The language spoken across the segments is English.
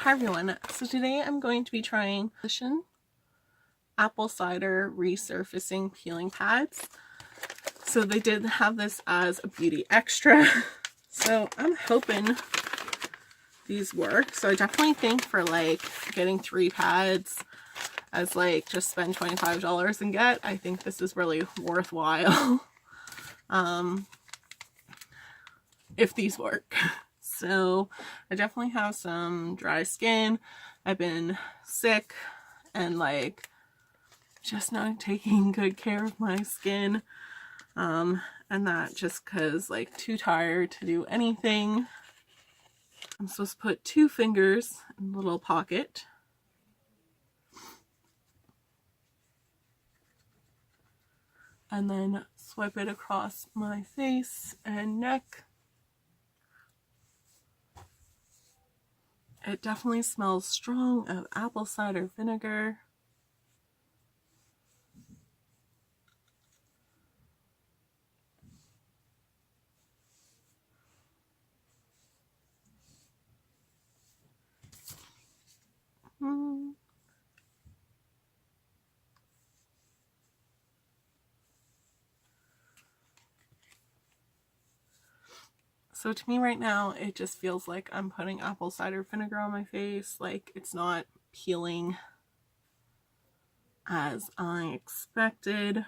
Hi everyone, so today I'm going to be trying Volition Apple Cider Resurfacing Peeling Pads. So they did have this as a beauty extra, so I'm hoping these work. So I definitely think for like getting 3 pads as like just spend $25 and get, I think this is really worthwhile if these work. So I definitely have some dry skin. I've been sick and like just not taking good care of my skin, and that just because like too tired to do anything. I'm supposed to put 2 fingers in a little pocket and then swipe it across my face and neck. It definitely smells strong of apple cider vinegar. So to me right now, it just feels like I'm putting apple cider vinegar on my face. Like it's not peeling as I expected.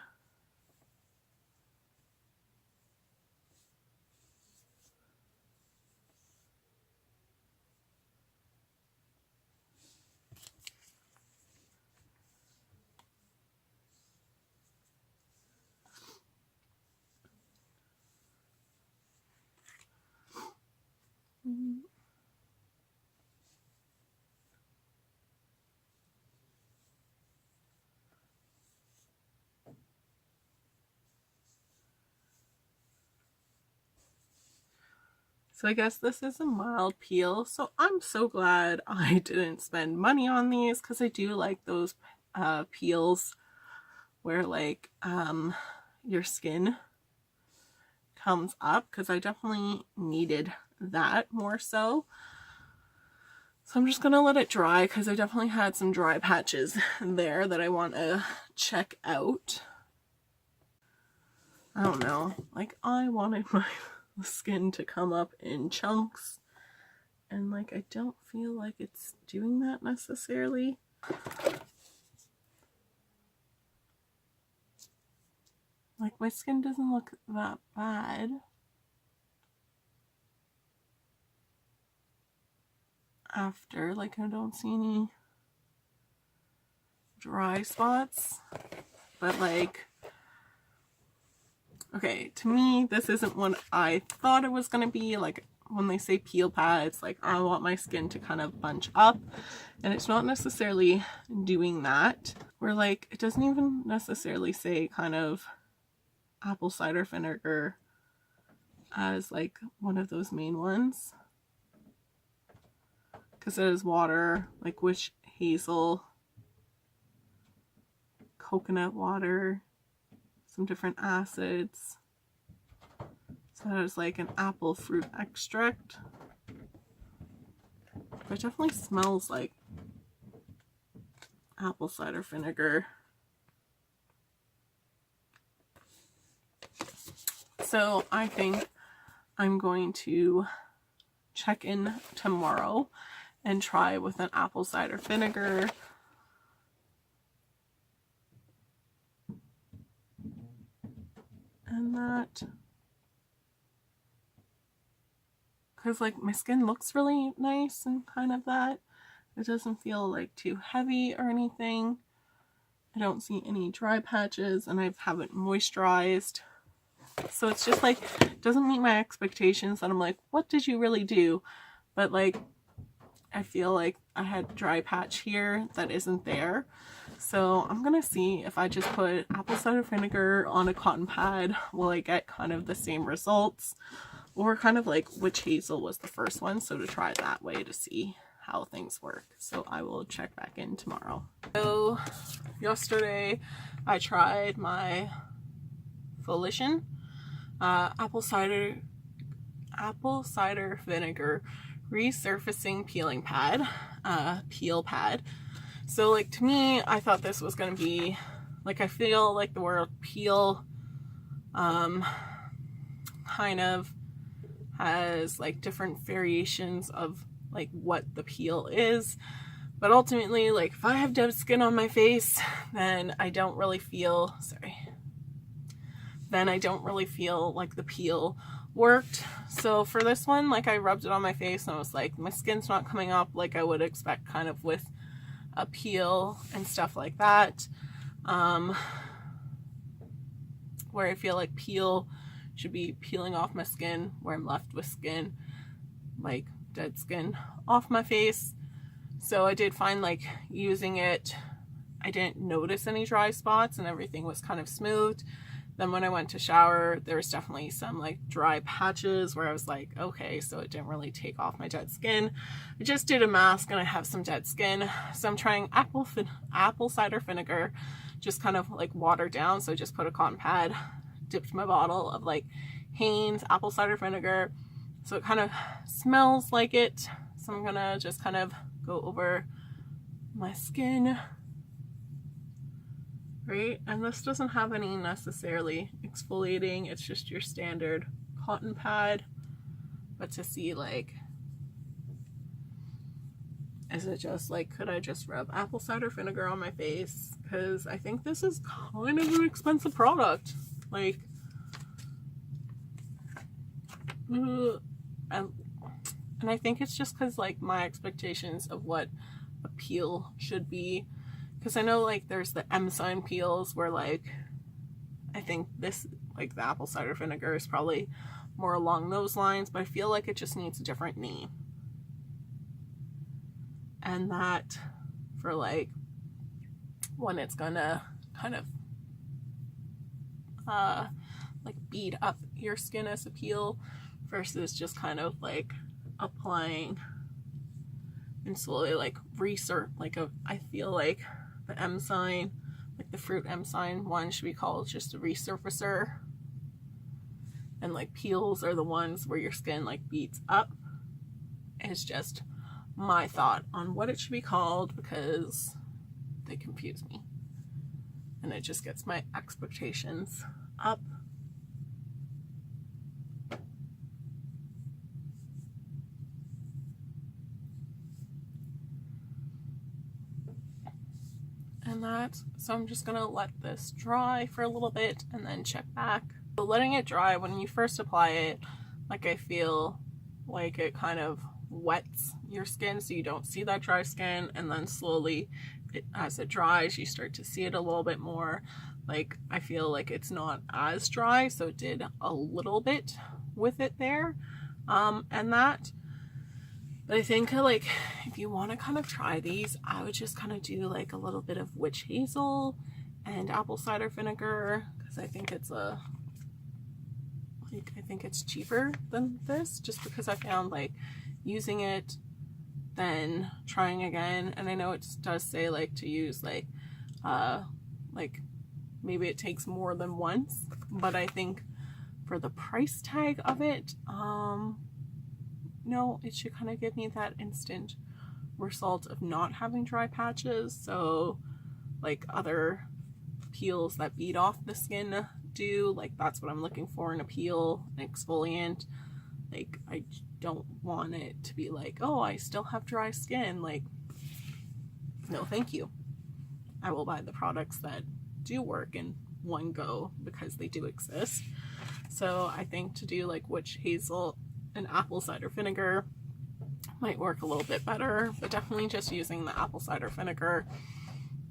So I guess this is a mild peel. So I'm so glad I didn't spend money on these because I do like those peels where like your skin comes up, because I definitely needed that more so. So I'm just going to let it dry because I definitely had some dry patches there that I want to check out. I don't know, like I wanted my skin to come up in chunks, and like I don't feel like it's doing that necessarily. Like my skin doesn't look that bad. After, like I don't see any dry spots, but like, okay, to me this isn't what I thought it was gonna be. Like when they say peel pads, like I want my skin to kind of bunch up, and it's not necessarily doing that. Where like it doesn't even necessarily say kind of apple cider vinegar as like one of those main ones, because it is water, like witch hazel, coconut water, some different acids. So there's like an apple fruit extract, but it definitely smells like apple cider vinegar. So I think I'm going to check in tomorrow and try with an apple cider vinegar. And that, because like my skin looks really nice and kind of that. It doesn't feel like too heavy or anything. I don't see any dry patches, and I haven't moisturized. So it's just like, it doesn't meet my expectations, and I'm like, what did you really do? But like, I feel like I had dry patch here that isn't there. So I'm gonna see if I just put apple cider vinegar on a cotton pad, will I get kind of the same results? Or kind of like witch hazel was the first one, so to try that way to see how things work. So I will check back in tomorrow. So yesterday I tried my Volition apple cider vinegar resurfacing peeling pad. peel pad. So like to me, I thought this was going to be like, I feel like the word peel kind of has like different variations of like what the peel is, but ultimately, like if I have dead skin on my face, then I don't really feel, then I don't really feel like the peel worked. So for this one, like I rubbed it on my face and I was like, my skin's not coming up like I would expect kind of with a peel and stuff like that. Where I feel like peel should be peeling off my skin, where I'm left with skin, like dead skin off my face. So I did find like using it, I didn't notice any dry spots and everything was kind of smooth. Then when I went to shower, there was definitely some like dry patches where I was like, okay, so it didn't really take off my dead skin. I just did a mask and I have some dead skin. So I'm trying apple cider vinegar, just kind of like watered down. So I just put a cotton pad, dipped my bottle of like Hanes apple cider vinegar. So it kind of smells like it. So I'm gonna just kind of go over my skin. Right, and this doesn't have any necessarily exfoliating, it's just your standard cotton pad. But to see like, is it just like, could I just rub apple cider vinegar on my face? Because I think this is kind of an expensive product. Like, and I think it's just because like my expectations of what a peel should be. Because I know like there's the M sign peels where like, I think this, like the apple cider vinegar is probably more along those lines, but I feel like it just needs a different name. And that for like when it's gonna kind of like bead up your skin as a peel versus just kind of like applying and slowly like I feel like the M sign, like the fruit M sign one should be called just a resurfacer. And like peels are the ones where your skin like beats up. It's just my thought on what it should be called because they confuse me. And it just gets my expectations up. And that, so I'm just gonna let this dry for a little bit and then check back. So letting it dry, when you first apply it, like I feel like it kind of wets your skin so you don't see that dry skin, and then slowly as it dries you start to see it a little bit more. Like I feel like it's not as dry, so it did a little bit with it there, and that. But I think like if you want to kind of try these, I would just kind of do like a little bit of witch hazel and apple cider vinegar, because I think it's I think it's cheaper than this, just because I found like using it then trying again, and I know it does say like to use like maybe it takes more than once, but I think for the price tag of it, no, it should kind of give me that instant result of not having dry patches. So like other peels that beat off the skin do, like that's what I'm looking for in a peel, an exfoliant. Like I don't want it to be like, oh, I still have dry skin. Like, no thank you. I will buy the products that do work in one go because they do exist. So I think to do like witch hazel and apple cider vinegar might work a little bit better, but definitely just using the apple cider vinegar,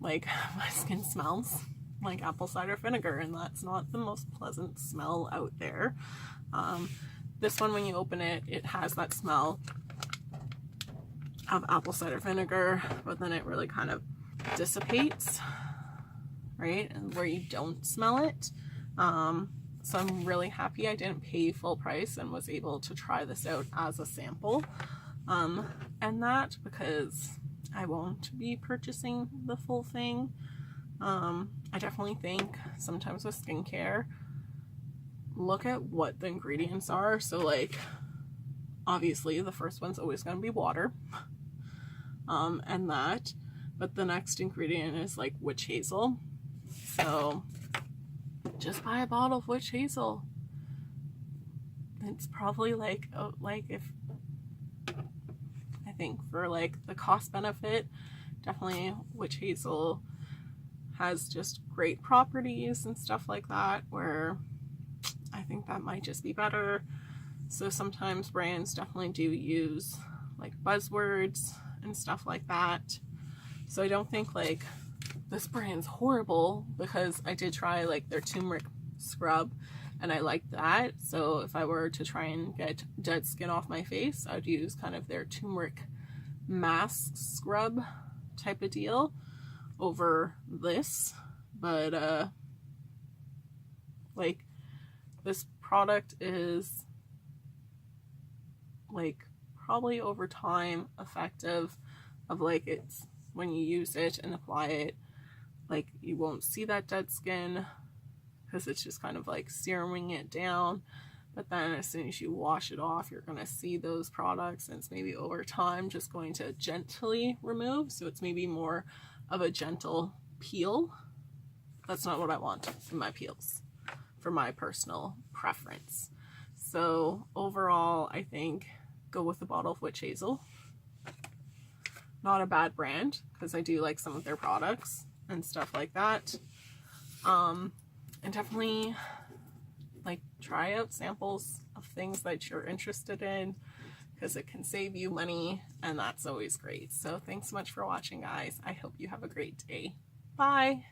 like my skin smells like apple cider vinegar, and that's not the most pleasant smell out there. This one, when you open it, it has that smell of apple cider vinegar, but then it really kind of dissipates, right? And where you don't smell it. So I'm really happy I didn't pay full price and was able to try this out as a sample. And that because I won't be purchasing the full thing. I definitely think sometimes with skincare, look at what the ingredients are. So like, obviously the first one's always going to be water. and that. But the next ingredient is like witch hazel. So just buy a bottle of witch hazel. It's probably like if I think for like the cost benefit, definitely witch hazel has just great properties and stuff like that, where I think that might just be better. So sometimes brands definitely do use like buzzwords and stuff like that. So I don't think like this brand's horrible, because I did try like their turmeric scrub and I liked that. So if I were to try and get dead skin off my face, I'd use kind of their turmeric mask scrub type of deal over this. But like this product is like probably over time effective, of like it's when you use it and apply it, like you won't see that dead skin because it's just kind of like seruming it down. But then as soon as you wash it off, you're going to see those products, and it's maybe over time just going to gently remove. So it's maybe more of a gentle peel. That's not what I want in my peels for my personal preference. So overall, I think go with the bottle of witch hazel. Not a bad brand, because I do like some of their products and stuff like that. And definitely like try out samples of things that you're interested in, because it can save you money, and that's always great. So thanks so much for watching, guys. I hope you have a great day. Bye.